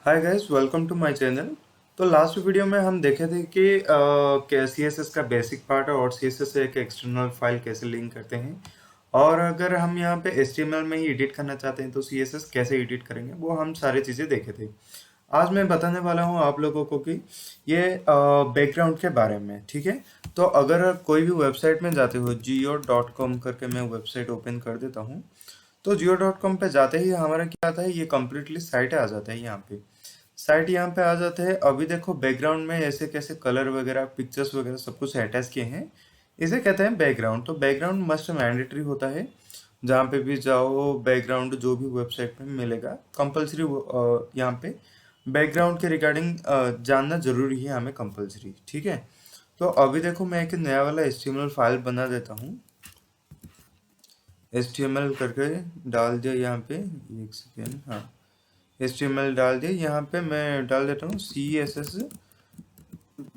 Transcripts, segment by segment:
Hi guys, welcome to my channel. तो last video में हम देखे थे कि CSS का बेसिक पार्ट है और CSS से एक एक्सटर्नल फाइल कैसे लिंक करते हैं, और अगर हम यहाँ पे HTML में ही एडिट करना चाहते हैं तो CSS कैसे एडिट करेंगे, वो हम सारी चीज़ें देखे थे। आज मैं बताने वाला हूँ आप लोगों को कि ये बैकग्राउंड के बारे में, ठीक है। तो अगर कोई भी वेबसाइट में जाते हो, geo.com करके मैं वेबसाइट ओपन कर देता हूँ। तो geo.com पे जाते ही हमारा क्या आता है, ये कम्प्लीटली साइट आ जाता है। यहाँ पे आ जाते हैं। अभी देखो बैकग्राउंड में ऐसे कैसे कलर वगैरह, पिक्चर्स वगैरह सब कुछ अटैच किए हैं। इसे कहते हैं बैकग्राउंड। तो बैकग्राउंड मस्ट मैंडेटरी होता है। जहाँ पे भी जाओ बैकग्राउंड जो भी वेबसाइट में मिलेगा कंपलसरी, यहाँ पे बैकग्राउंड के रिगार्डिंग जानना जरूरी है हमें, कंपलसरी, ठीक है। तो अभी देखो मैं एक नया वाला HTML फाइल बना देता हूँ। HTML करके डाल दिया यहाँ पे, एक सेकेंड, हाँ। HTML डाल दिया, यहाँ पे मैं डाल देता हूँ CSS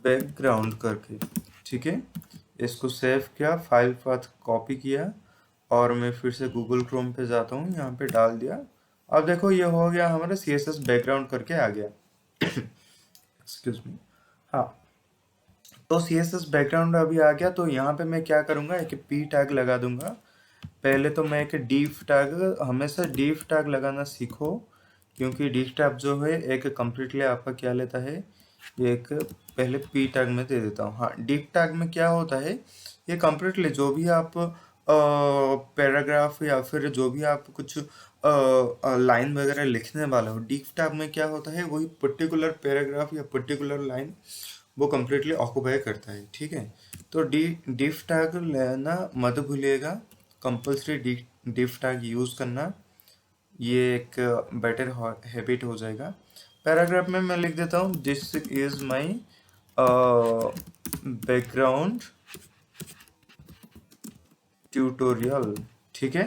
बैकग्राउंड करके, ठीक है। इसको सेव किया, फाइल पाथ कॉपी किया, और मैं फिर से गूगल क्रोम पे जाता हूँ, यहाँ पे डाल दिया। अब देखो ये हो गया, हमारा CSS बैकग्राउंड करके आ गया। एक्सक्यूज मी, हाँ। तो CSS बैकग्राउंड अभी आ गया। तो यहाँ पे मैं क्या करूँगा, एक p टैग लगा दूंगा। पहले तो मैं एक div टैग, हमेशा div टैग लगाना सीखो, क्योंकि div टैग जो है एक कम्प्लीटली आपका क्या लेता है, ये एक पहले p टैग में दे देता हूँ। हाँ, div टैग में क्या होता है, ये कम्प्लीटली जो भी आप पैराग्राफ या फिर जो भी आप कुछ लाइन वगैरह लिखने वाला हो, div टैग में क्या होता है, वही पर्टिकुलर पैराग्राफ या पर्टिकुलर लाइन वो कम्प्लीटली ऑक्यूपाई करता है, ठीक है। तो div टैग लेना मत भूलिएगा, कंपल्सरी div टैग यूज़ करना, ये एक बेटर हैबिट हो जाएगा। पैराग्राफ में मैं लिख देता हूँ, this is my background tutorial, ठीक है।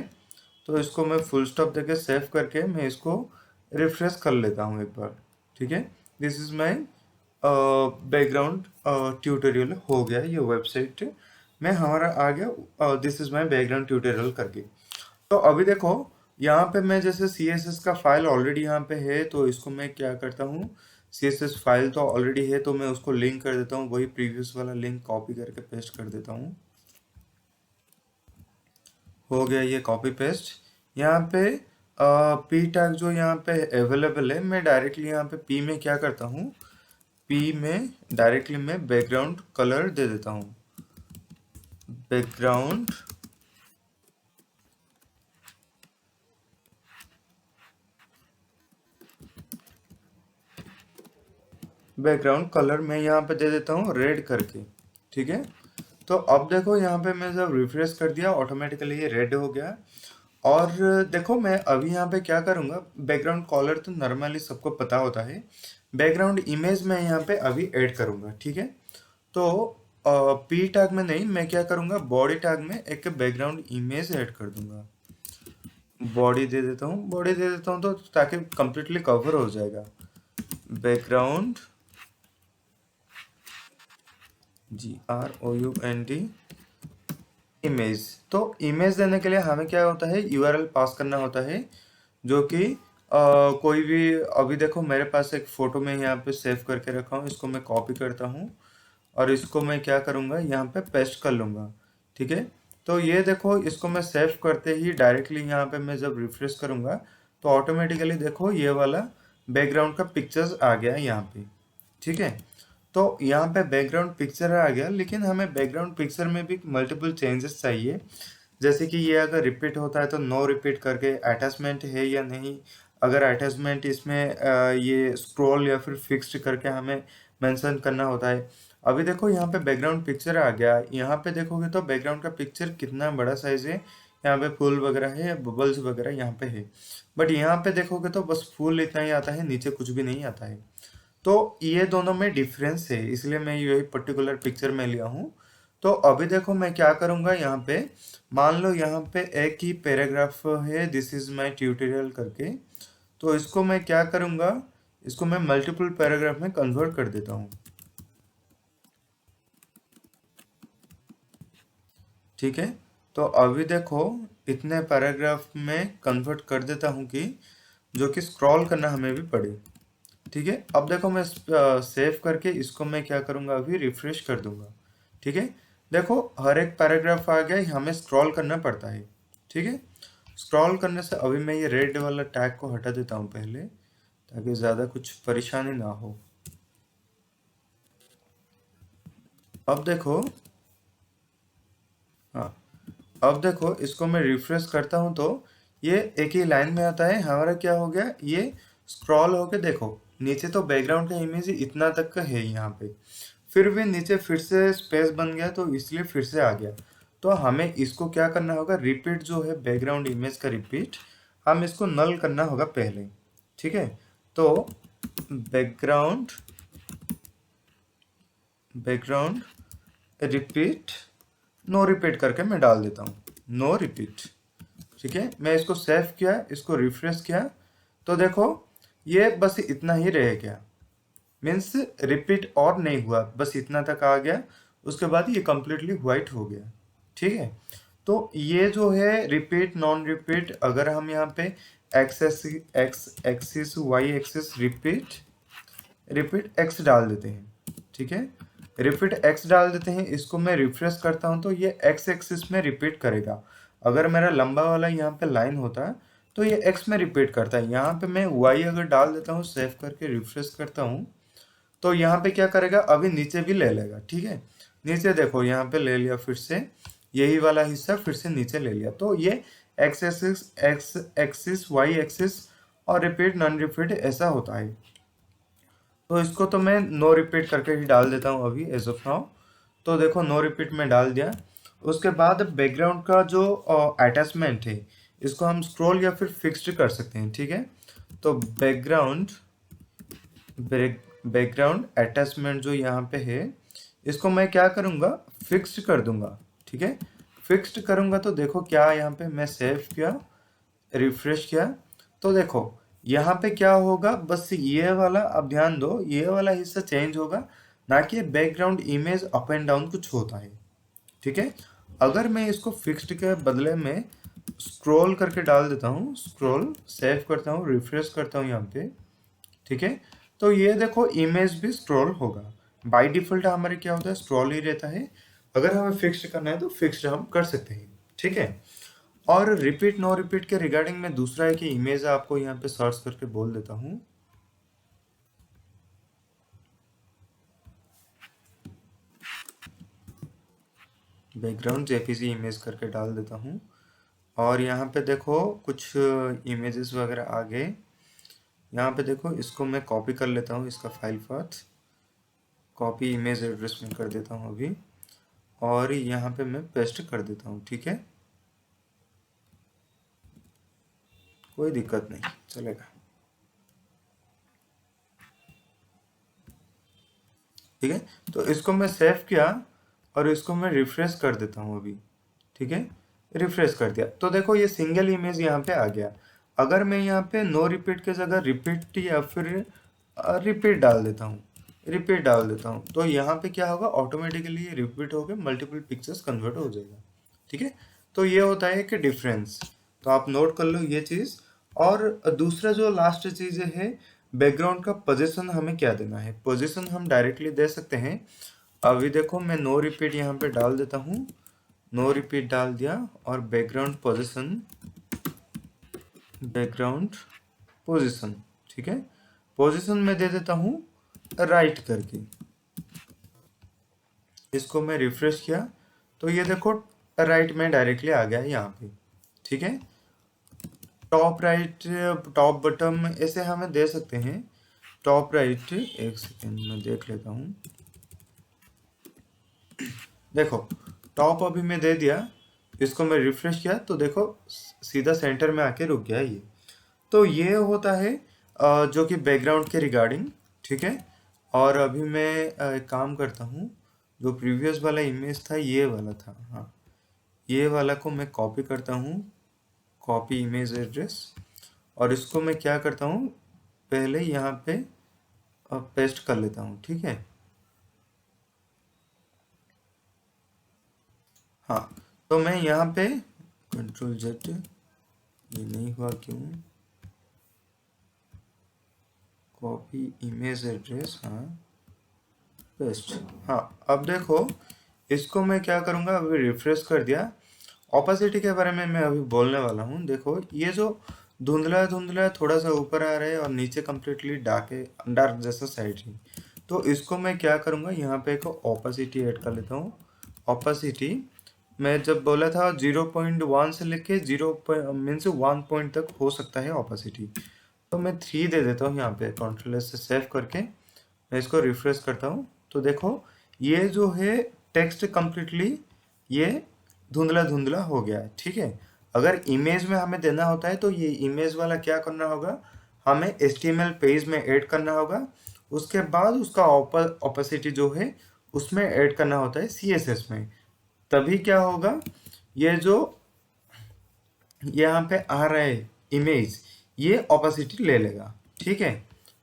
तो इसको मैं फुल स्टॉप देके सेव करके मैं इसको रिफ्रेश कर लेता हूँ एक बार, ठीक है। This is my background tutorial हो गया, ये वेबसाइट में हमारा आ गया, this is my background tutorial करके। तो अभी देखो यहाँ पे मैं जैसे CSS का फाइल ऑलरेडी यहाँ पे है, तो इसको मैं क्या करता हूँ, CSS फाइल तो ऑलरेडी है तो मैं उसको लिंक कर देता हूँ, वही प्रीवियस वाला लिंक कॉपी करके पेस्ट कर देता हूँ। हो गया ये कॉपी पेस्ट। यहाँ पे p टैग जो यहाँ पे अवेलेबल है, मैं डायरेक्टली यहाँ पे p में क्या करता हूँ, p में डायरेक्टली मैं बैकग्राउंड कलर दे देता हूँ, बैकग्राउंड बैकग्राउंड कलर मैं यहाँ पे दे देता हूँ रेड करके, ठीक है। तो अब देखो यहाँ पे मैं जब रिफ्रेश कर दिया, ऑटोमेटिकली ये रेड हो गया। और देखो मैं अभी यहाँ पे क्या करूँगा, बैकग्राउंड कलर तो नॉर्मली सबको पता होता है, बैकग्राउंड इमेज मैं यहाँ पे अभी ऐड करूँगा, ठीक है। तो p टैग में नहीं, मैं क्या करूँगा, बॉडी टैग में एक बैकग्राउंड इमेज ऐड कर दूंगा। बॉडी दे देता हूँ, बॉडी दे देता हूँ तो ताकि कंप्लीटली कवर हो जाएगा, बैकग्राउंड GROUND इमेज। तो इमेज देने के लिए हमें क्या होता है, URL पास करना होता है, जो कि कोई भी, अभी देखो मेरे पास एक फोटो में यहाँ पे सेव करके रखा हूँ, इसको मैं कॉपी करता हूँ और इसको मैं क्या करूँगा, यहाँ पे पेस्ट कर लूँगा, ठीक है। तो ये देखो इसको मैं सेव करते ही डायरेक्टली यहाँ पे मैं जब रिफ्रेश करूँगा तो ऑटोमेटिकली देखो ये वाला बैकग्राउंड का पिक्चर्स आ गया यहाँ पे, ठीक है। तो यहाँ पे बैकग्राउंड पिक्चर आ गया, लेकिन हमें बैकग्राउंड पिक्चर में भी मल्टीपल चेंजेस चाहिए। जैसे कि ये अगर रिपीट होता है तो नो रिपीट करके, अटैचमेंट है या नहीं, अगर अटैचमेंट इसमें ये स्क्रॉल या फिर फिक्स्ड करके हमें मेंशन करना होता है। अभी देखो यहाँ पे बैकग्राउंड पिक्चर आ गया, यहाँ पे देखोगे तो बैकग्राउंड का पिक्चर कितना बड़ा साइज है, यहाँ पे फूल वगैरह है, बबल्स वगैरह यहाँ पे है। बट यहाँ पे देखोगे तो बस फूल इतना ही आता है, नीचे कुछ भी नहीं आता है। तो ये दोनों में डिफरेंस है, इसलिए मैं यही पर्टिकुलर पिक्चर में लिया हूँ। तो अभी देखो मैं क्या करूँगा, यहाँ पे मान लो यहाँ पे एक ही पैराग्राफ है, दिस इज माय ट्यूटोरियल करके। तो इसको मैं क्या करूँगा, इसको मैं मल्टीपल पैराग्राफ में कन्वर्ट कर देता हूँ, ठीक है। तो अभी देखो इतने पैराग्राफ में कन्वर्ट कर देता हूँ कि जो कि स्क्रॉल करना हमें भी पड़े, ठीक है। अब देखो मैं सेव करके इसको मैं क्या करूँगा, अभी रिफ्रेश कर दूंगा। ठीक है, देखो हर एक पैराग्राफ आ गया, हमें स्क्रॉल करना पड़ता है। ठीक है, स्क्रॉल करने से अभी मैं ये रेड वाला टैग को हटा देता हूँ पहले, ताकि ज़्यादा कुछ परेशानी ना हो। अब देखो, हाँ, अब देखो इसको मैं रिफ्रेश करता हूँ तो ये एक ही लाइन में आता है। हमारा क्या हो गया, ये स्क्रॉल होके देखो नीचे तो बैकग्राउंड का इमेज इतना तक का है यहाँ पे, फिर भी नीचे फिर से स्पेस बन गया, तो इसलिए फिर से आ गया। तो हमें इसको क्या करना होगा, रिपीट जो है बैकग्राउंड इमेज का रिपीट, हम इसको नल करना होगा पहले। ठीक है, तो background background repeat, no repeat करके मैं डाल देता हूँ, नो रिपीट। ठीक है, मैं इसको सेव किया, इसको रिफ्रेश किया, तो देखो ये बस इतना ही रह गया, मीन्स रिपीट और नहीं हुआ, बस इतना तक आ गया, उसके बाद ये कंप्लीटली व्हाइट हो गया। ठीक है, तो ये जो है रिपीट नॉन रिपीट, अगर हम यहाँ पे X axis Y axis repeat repeat X डाल देते हैं। ठीक है, रिपीट एक्स डाल देते हैं, इसको मैं रिफ्रेश करता हूँ तो ये एक्स एक्सिस में रिपीट करेगा। अगर मेरा लंबा वाला यहाँ पे लाइन होता है तो ये एक्स में रिपीट करता है। यहाँ पे मैं वाई अगर डाल देता हूँ, सेव करके रिफ्रेश करता हूँ, तो यहाँ पे क्या करेगा, अभी नीचे भी ले लेगा। ठीक है, नीचे देखो यहाँ पे ले लिया, फिर से यही वाला हिस्सा फिर से नीचे ले लिया, तो ये X axis X axis Y axis और रिपीट नॉन रिपीट ऐसा होता है। तो इसको तो मैं नो रिपीट करके ही डाल देता हूँ अभी एज ऑफ नाउ। तो देखो नो रिपीट में डाल दिया। उसके बाद बैकग्राउंड का जो अटैचमेंट है, इसको हम स्क्रॉल या फिर फिक्स्ड कर सकते हैं। ठीक है, तो बैकग्राउंड अटैचमेंट जो यहाँ पे है, इसको मैं क्या करूँगा, फिक्स्ड कर दूंगा। ठीक है, फिक्स्ड करूँगा तो देखो क्या, यहाँ पे मैं सेव किया, रिफ्रेश किया, तो देखो यहाँ पे क्या होगा, बस ये वाला, अब ध्यान दो, ये वाला हिस्सा चेंज होगा, ना कि background image up and down कुछ होता है। ठीक है, अगर मैं इसको फिक्स्ड के बदले में स्क्रॉल करके डाल देता हूँ, स्क्रॉल सेव करता हूँ, रिफ्रेश करता हूँ यहाँ पे, ठीक है, तो ये देखो इमेज भी स्क्रॉल होगा। बाय डिफॉल्ट हमारे क्या होता है, स्क्रॉल ही रहता है। अगर हमें फिक्स्ड करना है तो फिक्स्ड हम कर सकते हैं। ठीक है, और रिपीट नो रिपीट के रिगार्डिंग में दूसरा है कि इमेज आपको यहाँ पे सर्च करके बोल देता हूँ। बैकग्राउंड जेपीजी इमेज करके डाल देता हूँ, और यहाँ पे देखो कुछ इमेजेस वगैरह आ गए। यहाँ पे देखो, इसको मैं कॉपी कर लेता हूँ, इसका file path copy image address में कर देता हूँ अभी, और यहाँ पे मैं पेस्ट कर देता हूँ। ठीक है, कोई दिक्कत नहीं, चलेगा। ठीक है, तो इसको मैं सेव किया और इसको मैं रिफ्रेश कर देता हूँ अभी। ठीक है, रिफ्रेश कर दिया, तो देखो ये सिंगल इमेज यहाँ पे आ गया। अगर मैं यहाँ पे नो रिपीट के जगह रिपीट या फिर रिपीट डाल देता हूँ, तो यहाँ पे क्या होगा, ऑटोमेटिकली रिपीट होकर मल्टीपल पिक्चर्स कन्वर्ट हो जाएगा। ठीक है, तो ये होता है कि डिफरेंस, तो आप नोट कर लो ये चीज़। और दूसरा जो लास्ट चीज़ है, बैकग्राउंड का पोजीशन हमें क्या देना है। पोजीशन हम डायरेक्टली दे सकते हैं। अभी देखो मैं नो रिपीट यहाँ पे डाल देता हूँ, नो रिपीट डाल दिया, और बैकग्राउंड पोजीशन, ठीक है, पोजीशन में दे देता हूँ राइट करके। इसको मैं रिफ्रेश किया तो ये देखो राइट में डायरेक्टली आ गया यहाँ पे। ठीक है, टॉप राइट, टॉप बटन ऐसे हमें दे सकते हैं। टॉप राइट, एक सेकेंड में देख लेता हूँ। देखो टॉप अभी मैं दे दिया, इसको मैं रिफ्रेश किया तो देखो सीधा सेंटर में आके रुक गया ये। तो ये होता है जो कि बैकग्राउंड के रिगार्डिंग। ठीक है, और अभी मैं एक काम करता हूँ, जो प्रीवियस वाला इमेज था ये वाला था, हाँ, ये वाला को मैं कॉपी करता हूँ, कॉपी इमेज एड्रेस, और इसको मैं क्या करता हूँ, पहले यहाँ पे पेस्ट कर लेता हूँ। ठीक है, हाँ, तो मैं यहाँ पे कंट्रोल जेड, ये नहीं हुआ क्यों, कॉपी इमेज एड्रेस, हाँ पेस्ट। हाँ अब देखो इसको मैं क्या करूँगा, अभी रिफ्रेश कर दिया। ऑपेसिटी के बारे में मैं अभी बोलने वाला हूँ। देखो ये जो धुंधला धुंधला थोड़ा सा ऊपर आ रहा है और नीचे कम्प्लीटली डार्क जैसा साइड है, तो इसको मैं क्या करूँगा, यहाँ पे एक ऑपेसिटी ऐड कर लेता हूँ। ऑपेसिटी मैं जब बोला था 0.1 से लेके 1 पॉइंट तक हो सकता है ऑपेसिटी, तो मैं 3 दे देता हूँ यहाँ पे। कंट्रोल से सेव करके मैं इसको रिफ्रेश करता हूँ, तो देखो ये जो है टेक्स्ट कम्प्लीटली ये धुंधला धुंधला हो गया है। ठीक है, अगर इमेज में हमें देना होता है तो ये इमेज वाला क्या करना होगा, हमें HTML पेज में ऐड करना होगा, उसके बाद उसका ऑपेसिटी जो है उसमें ऐड करना होता है CSS में। तभी क्या होगा, ये जो यहाँ पे आ रहा है इमेज, ये ऑपेसिटी ले लेगा। ठीक है,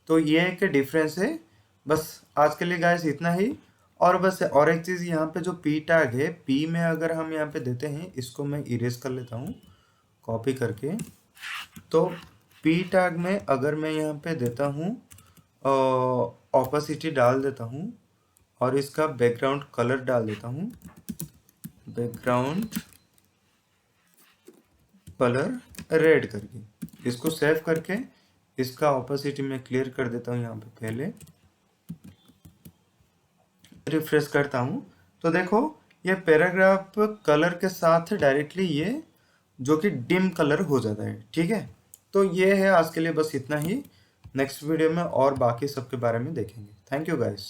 तो ये एक डिफरेंस है। बस आज के लिए गाइस इतना ही। और बस और एक चीज़, यहाँ पे जो पी टैग है, पी में अगर हम यहाँ पे देते हैं, इसको मैं इरेज कर लेता हूँ कॉपी करके। तो पी टैग में अगर मैं यहाँ पे देता हूँ ऑपेसिटी डाल देता हूँ और इसका बैकग्राउंड कलर डाल देता हूँ, बैकग्राउंड कलर रेड करके, इसको सेव करके इसका ऑपेसिटी मैं क्लियर कर देता हूँ यहाँ पे। पहले रिफ्रेश करता हूँ तो देखो ये पैराग्राफ कलर के साथ डायरेक्टली ये जो कि डिम कलर हो जाता है। ठीक है, तो ये है आज के लिए बस इतना ही। नेक्स्ट वीडियो में और बाकी सब के बारे में देखेंगे। Thank you guys.